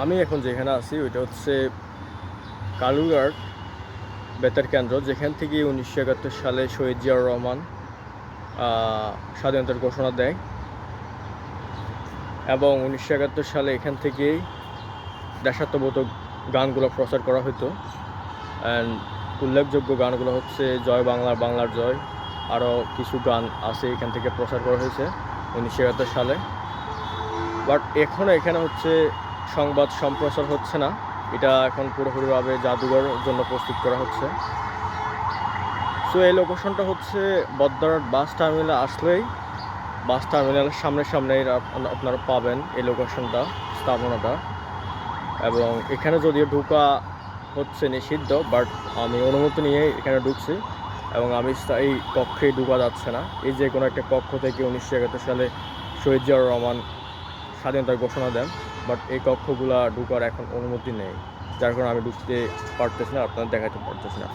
আমি এখন যেখানে আছি ওইটা হচ্ছে কালুরঘাট বেতার কেন্দ্র, যেখান থেকে 1971 সালে শহীদ জিয়াউর রহমান স্বাধীনতার ঘোষণা দেয় এবং 1971 সালে এখান থেকেই দেশাত্মবোধক গানগুলো প্রচার করা হতো। অ্যান্ড উল্লেখযোগ্য গানগুলো হচ্ছে জয় বাংলা, বাংলার জয়, আরও কিছু গান আছে এখান থেকে প্রচার করা হয়েছে 1971 সালে। বাট এখনও এখানে হচ্ছে সংবাদ সম্প্রচার হচ্ছে না, এটা এখন পুরোপুরিভাবে জাদুঘরের জন্য প্রস্তুত করা হচ্ছে। সো এই লোকেশনটা হচ্ছে বদ্দারহাট বাস টার্মিনালে আসলেই বাস টার্মিনালের সামনেই আপনারা পাবেন এই লোকেশনটা, স্থাপনাটা। এবং এখানে যদিও ঢোকা হচ্ছে নিষিদ্ধ, বাট আমি অনুমতি নিয়ে এখানে ঢুকছি এবং আমি এই কক্ষে ঢোকা যাচ্ছে না। এই যে কোনো একটা কক্ষ থেকে 1971 সালে শহীদ জিয়াউর রহমান স্বাধীনতার ঘোষণা দেন, বাট এই কক্ষগুলা ঢোকার এখন অনুমতি নেই, যার কারণে আমি ঢুকতে পারতেছি না, আপনারা দেখাতে পারতেছি না।